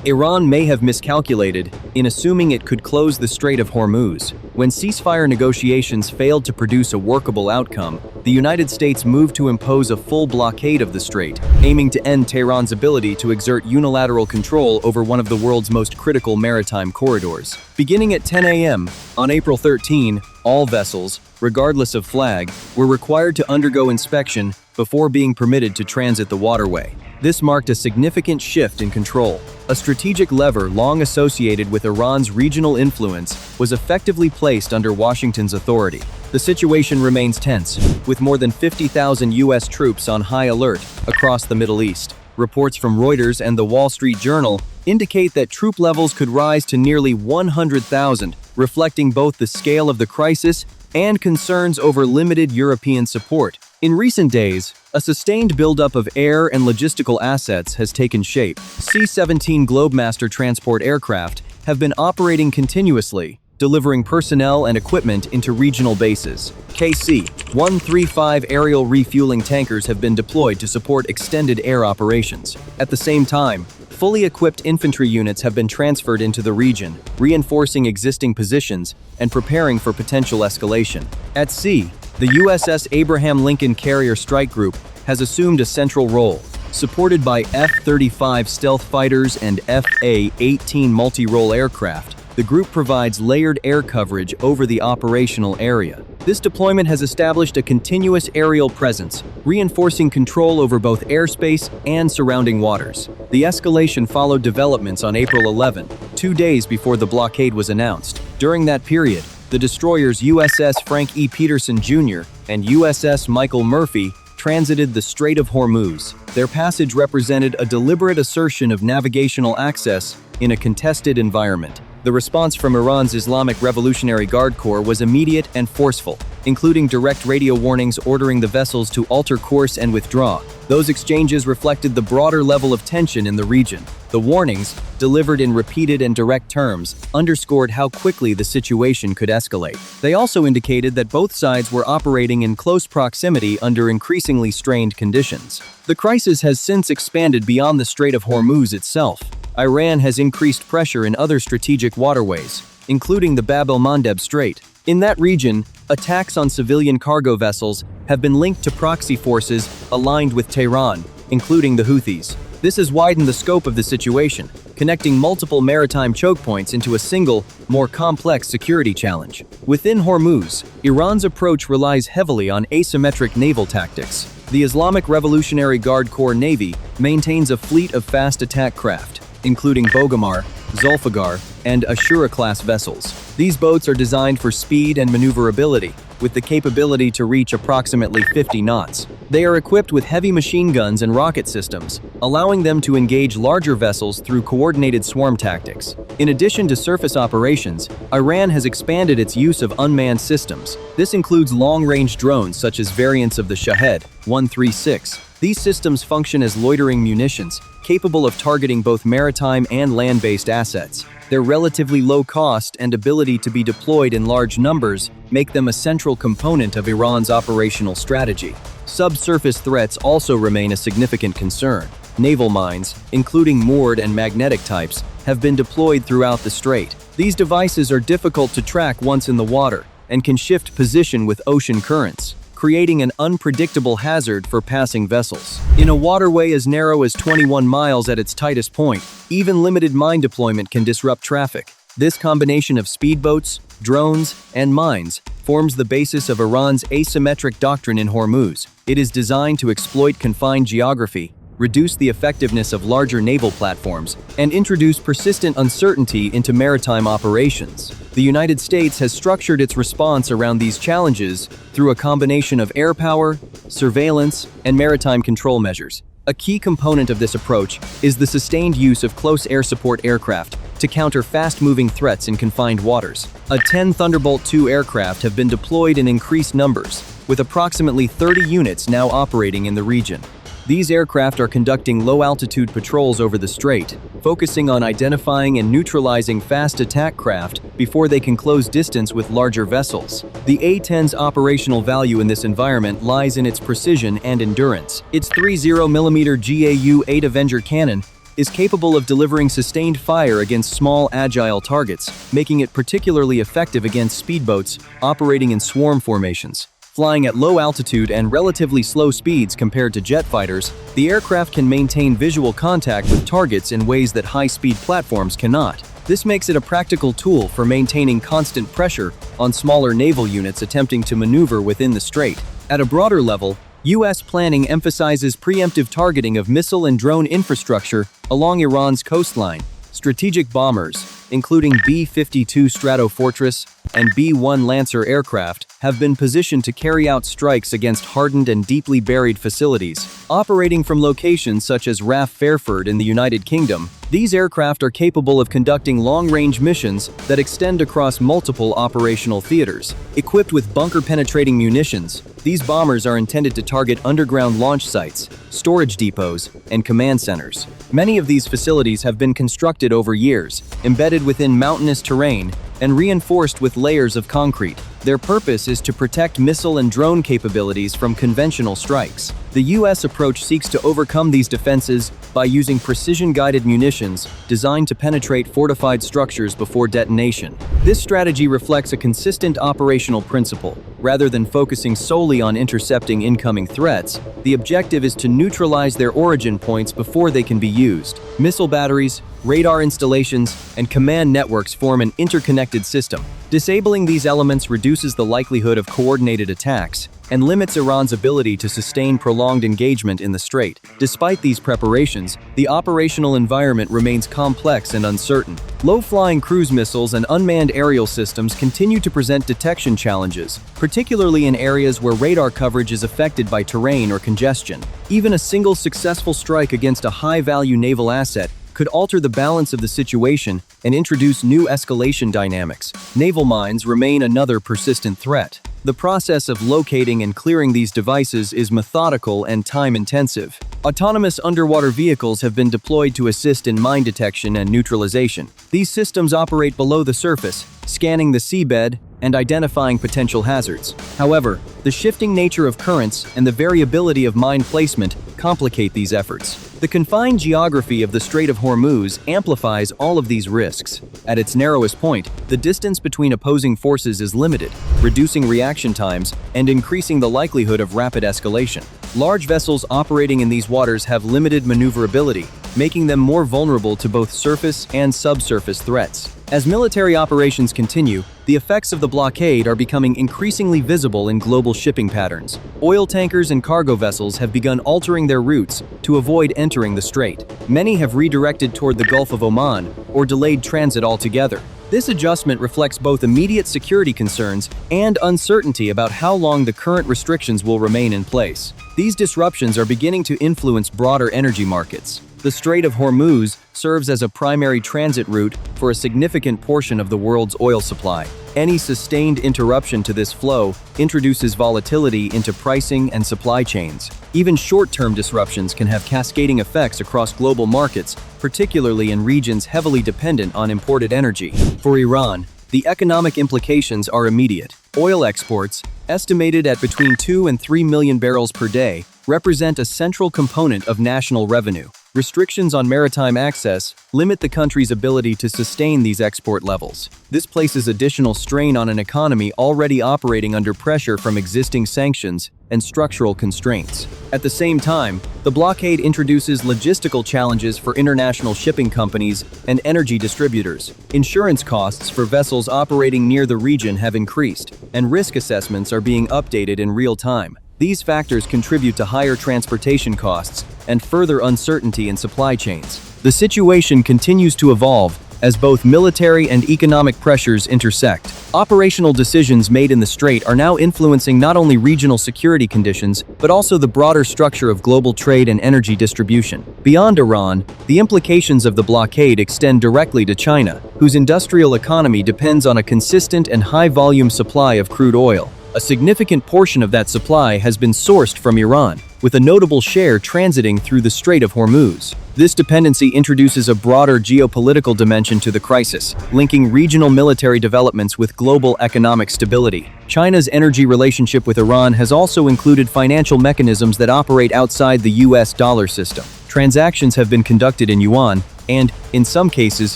Iran may have miscalculated in assuming it could close the Strait of Hormuz. When ceasefire negotiations failed to produce a workable outcome, the United States moved to impose a full blockade of the strait, aiming to end Tehran's ability to exert unilateral control over one of the world's most critical maritime corridors. Beginning at 10 a.m. on April 13, all vessels, regardless of flag, were required to undergo inspection before being permitted to transit the waterway. This marked a significant shift in control. A strategic lever long associated with Iran's regional influence was effectively placed under Washington's authority. The situation remains tense, with more than 50,000 U.S. troops on high alert across the Middle East. Reports from Reuters and the Wall Street Journal indicate that troop levels could rise to nearly 100,000, reflecting both the scale of the crisis and concerns over limited European support. In recent days, a sustained buildup of air and logistical assets has taken shape. C-17 Globemaster transport aircraft have been operating continuously, delivering personnel and equipment into regional bases. KC-135 aerial refueling tankers have been deployed to support extended air operations. At the same time, fully equipped infantry units have been transferred into the region, reinforcing existing positions and preparing for potential escalation. At sea, the USS Abraham Lincoln Carrier Strike Group has assumed a central role, supported by F-35 stealth fighters and F/A-18 multi-role aircraft. The group provides layered air coverage over the operational area. This deployment has established a continuous aerial presence, reinforcing control over both airspace and surrounding waters. The escalation followed developments on April 11, 2 days before the blockade was announced. During that period, the destroyers USS Frank E. Peterson Jr. and USS Michael Murphy transited the Strait of Hormuz. Their passage represented a deliberate assertion of navigational access in a contested environment. The response from Iran's Islamic Revolutionary Guard Corps was immediate and forceful, including direct radio warnings ordering the vessels to alter course and withdraw. Those exchanges reflected the broader level of tension in the region. The warnings, delivered in repeated and direct terms, underscored how quickly the situation could escalate. They also indicated that both sides were operating in close proximity under increasingly strained conditions. The crisis has since expanded beyond the Strait of Hormuz itself. Iran has increased pressure in other strategic waterways, including the Bab el-Mandeb Strait. In that region, attacks on civilian cargo vessels have been linked to proxy forces aligned with Tehran, including the Houthis. This has widened the scope of the situation, connecting multiple maritime chokepoints into a single, more complex security challenge. Within Hormuz, Iran's approach relies heavily on asymmetric naval tactics. The Islamic Revolutionary Guard Corps Navy maintains a fleet of fast attack craft, including Bogomar, Zulfigar, and Ashura-class vessels. These boats are designed for speed and maneuverability, with the capability to reach approximately 50 knots. They are equipped with heavy machine guns and rocket systems, allowing them to engage larger vessels through coordinated swarm tactics. In addition to surface operations, Iran has expanded its use of unmanned systems. This includes long-range drones such as variants of the Shahed 136. These systems function as loitering munitions, capable of targeting both maritime and land-based assets. Their relatively low cost and ability to be deployed in large numbers make them a central component of Iran's operational strategy. Subsurface threats also remain a significant concern. Naval mines, including moored and magnetic types, have been deployed throughout the strait. These devices are difficult to track once in the water and can shift position with ocean currents, creating an unpredictable hazard for passing vessels. In a waterway as narrow as 21 miles at its tightest point, even limited mine deployment can disrupt traffic. This combination of speedboats, drones, and mines forms the basis of Iran's asymmetric doctrine in Hormuz. It is designed to exploit confined geography, reduce the effectiveness of larger naval platforms, and introduce persistent uncertainty into maritime operations. The United States has structured its response around these challenges through a combination of air power, surveillance, and maritime control measures. A key component of this approach is the sustained use of close air support aircraft to counter fast-moving threats in confined waters. A 10 Thunderbolt II aircraft have been deployed in increased numbers, with approximately 30 units now operating in the region. These aircraft are conducting low-altitude patrols over the strait, focusing on identifying and neutralizing fast attack craft before they can close distance with larger vessels. The A-10's operational value in this environment lies in its precision and endurance. Its 30mm GAU-8 Avenger cannon is capable of delivering sustained fire against small, agile targets, making it particularly effective against speedboats operating in swarm formations. Flying at low altitude and relatively slow speeds compared to jet fighters, the aircraft can maintain visual contact with targets in ways that high-speed platforms cannot. This makes it a practical tool for maintaining constant pressure on smaller naval units attempting to maneuver within the strait. At a broader level, U.S. planning emphasizes preemptive targeting of missile and drone infrastructure along Iran's coastline. Strategic bombers, including B-52 Stratofortress and B-1 Lancer aircraft, have been positioned to carry out strikes against hardened and deeply buried facilities. Operating from locations such as RAF Fairford in the United Kingdom, these aircraft are capable of conducting long-range missions that extend across multiple operational theaters. Equipped with bunker-penetrating munitions, these bombers are intended to target underground launch sites, storage depots, and command centers. Many of these facilities have been constructed over years, embedded within mountainous terrain, and reinforced with layers of concrete. Their purpose is to protect missile and drone capabilities from conventional strikes. The U.S. approach seeks to overcome these defenses by using precision-guided munitions designed to penetrate fortified structures before detonation. This strategy reflects a consistent operational principle. Rather than focusing solely on intercepting incoming threats, the objective is to neutralize their origin points before they can be used. Missile batteries, radar installations, and command networks form an interconnected system. Disabling these elements reduces the likelihood of coordinated attacks and limits Iran's ability to sustain prolonged engagement in the strait. Despite these preparations, the operational environment remains complex and uncertain. Low-flying cruise missiles and unmanned aerial systems continue to present detection challenges, particularly in areas where radar coverage is affected by terrain or congestion. Even a single successful strike against a high-value naval asset could alter the balance of the situation and introduce new escalation dynamics. Naval mines remain another persistent threat. The process of locating and clearing these devices is methodical and time-intensive. Autonomous underwater vehicles have been deployed to assist in mine detection and neutralization. These systems operate below the surface, scanning the seabed and identifying potential hazards. However, the shifting nature of currents and the variability of mine placement complicate these efforts. The confined geography of the Strait of Hormuz amplifies all of these risks. At its narrowest point, the distance between opposing forces is limited, reducing reaction times and increasing the likelihood of rapid escalation. Large vessels operating in these waters have limited maneuverability, making them more vulnerable to both surface and subsurface threats. As military operations continue, the effects of the blockade are becoming increasingly visible in global shipping patterns. Oil tankers and cargo vessels have begun altering their routes to avoid entering the strait. Many have redirected toward the Gulf of Oman or delayed transit altogether. This adjustment reflects both immediate security concerns and uncertainty about how long the current restrictions will remain in place. These disruptions are beginning to influence broader energy markets. The Strait of Hormuz serves as a primary transit route for a significant portion of the world's oil supply. Any sustained interruption to this flow introduces volatility into pricing and supply chains. Even short-term disruptions can have cascading effects across global markets, particularly in regions heavily dependent on imported energy. For Iran, the economic implications are immediate. Oil exports, estimated at between 2 and 3 million barrels per day, represent a central component of national revenue. Restrictions on maritime access limit the country's ability to sustain these export levels. This places additional strain on an economy already operating under pressure from existing sanctions and structural constraints. At the same time, the blockade introduces logistical challenges for international shipping companies and energy distributors. Insurance costs for vessels operating near the region have increased, and risk assessments are being updated in real time. These factors contribute to higher transportation costs and further uncertainty in supply chains. The situation continues to evolve as both military and economic pressures intersect. Operational decisions made in the strait are now influencing not only regional security conditions, but also the broader structure of global trade and energy distribution. Beyond Iran, the implications of the blockade extend directly to China, whose industrial economy depends on a consistent and high-volume supply of crude oil. A significant portion of that supply has been sourced from Iran, with a notable share transiting through the Strait of Hormuz. This dependency introduces a broader geopolitical dimension to the crisis, linking regional military developments with global economic stability. China's energy relationship with Iran has also included financial mechanisms that operate outside the US dollar system. Transactions have been conducted in yuan and, in some cases,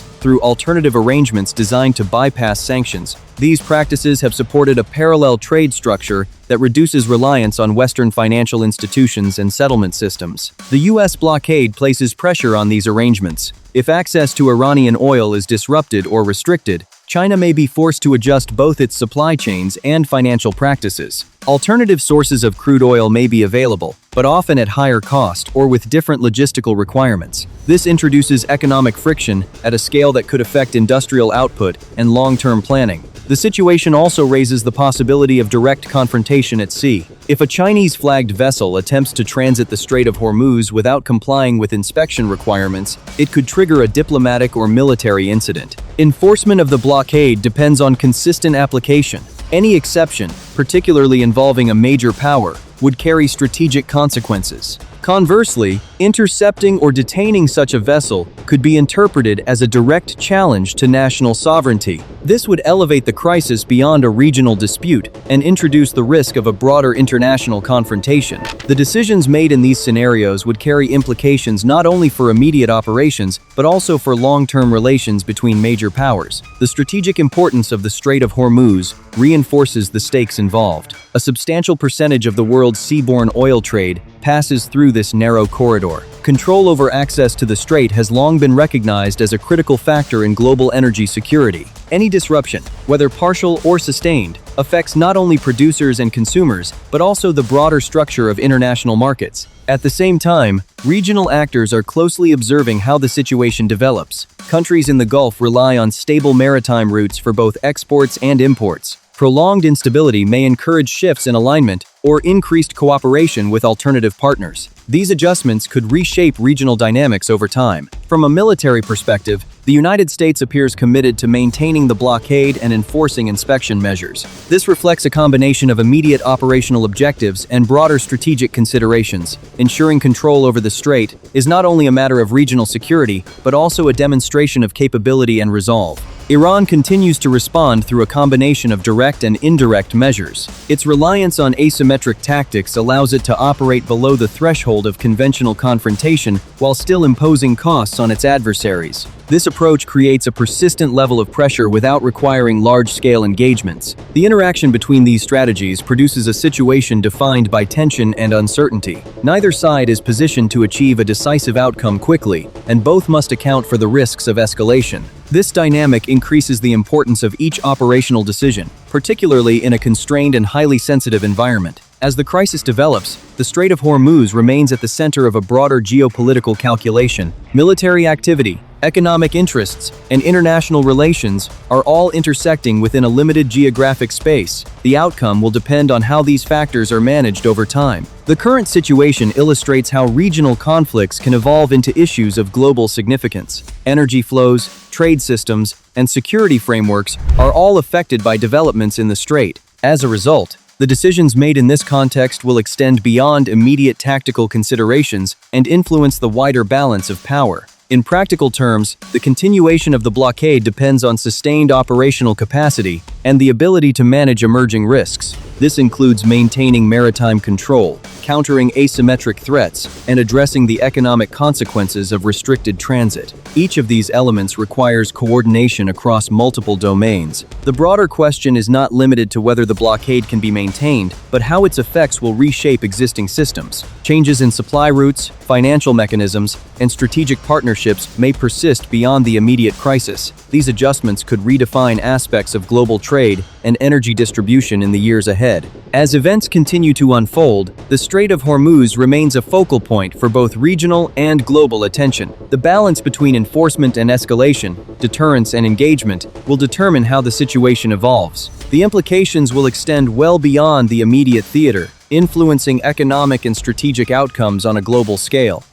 through alternative arrangements designed to bypass sanctions. These practices have supported a parallel trade structure that reduces reliance on Western financial institutions and settlement systems. The U.S. blockade places pressure on these arrangements. If access to Iranian oil is disrupted or restricted, China may be forced to adjust both its supply chains and financial practices. Alternative sources of crude oil may be available, but often at higher cost or with different logistical requirements. This introduces economic friction at a scale that could affect industrial output and long-term planning. The situation also raises the possibility of direct confrontation at sea. If a Chinese-flagged vessel attempts to transit the Strait of Hormuz without complying with inspection requirements, it could trigger a diplomatic or military incident. Enforcement of the blockade depends on consistent application. Any exception, particularly involving a major power, would carry strategic consequences. Conversely, intercepting or detaining such a vessel could be interpreted as a direct challenge to national sovereignty. This would elevate the crisis beyond a regional dispute and introduce the risk of a broader international confrontation. The decisions made in these scenarios would carry implications not only for immediate operations, but also for long-term relations between major powers. The strategic importance of the Strait of Hormuz reinforces the stakes involved. A substantial percentage of the world's seaborne oil trade passes through this narrow corridor. Control over access to the strait has long been recognized as a critical factor in global energy security. Any disruption, whether partial or sustained, affects not only producers and consumers, but also the broader structure of international markets. At the same time, regional actors are closely observing how the situation develops. Countries in the Gulf rely on stable maritime routes for both exports and imports. Prolonged instability may encourage shifts in alignment or increased cooperation with alternative partners. These adjustments could reshape regional dynamics over time. From a military perspective, the United States appears committed to maintaining the blockade and enforcing inspection measures. This reflects a combination of immediate operational objectives and broader strategic considerations. Ensuring control over the strait is not only a matter of regional security, but also a demonstration of capability and resolve. Iran continues to respond through a combination of direct and indirect measures. Its reliance on asymmetric tactics allows it to operate below the threshold of conventional confrontation while still imposing costs on its adversaries. This approach creates a persistent level of pressure without requiring large-scale engagements. The interaction between these strategies produces a situation defined by tension and uncertainty. Neither side is positioned to achieve a decisive outcome quickly, and both must account for the risks of escalation. This dynamic increases the importance of each operational decision, particularly in a constrained and highly sensitive environment. As the crisis develops, the Strait of Hormuz remains at the center of a broader geopolitical calculation. Military activity, economic interests, and international relations are all intersecting within a limited geographic space. The outcome will depend on how these factors are managed over time. The current situation illustrates how regional conflicts can evolve into issues of global significance. Energy flows, trade systems, and security frameworks are all affected by developments in the strait. As a result, the decisions made in this context will extend beyond immediate tactical considerations and influence the wider balance of power. In practical terms, the continuation of the blockade depends on sustained operational capacity and the ability to manage emerging risks. This includes maintaining maritime control, countering asymmetric threats, and addressing the economic consequences of restricted transit. Each of these elements requires coordination across multiple domains. The broader question is not limited to whether the blockade can be maintained, but how its effects will reshape existing systems. Changes in supply routes, financial mechanisms, and strategic partnerships may persist beyond the immediate crisis. These adjustments could redefine aspects of global trade and energy distribution in the years ahead. As events continue to unfold, the Strait of Hormuz remains a focal point for both regional and global attention. The balance between enforcement and escalation, deterrence and engagement, will determine how the situation evolves. The implications will extend well beyond the immediate theater, influencing economic and strategic outcomes on a global scale.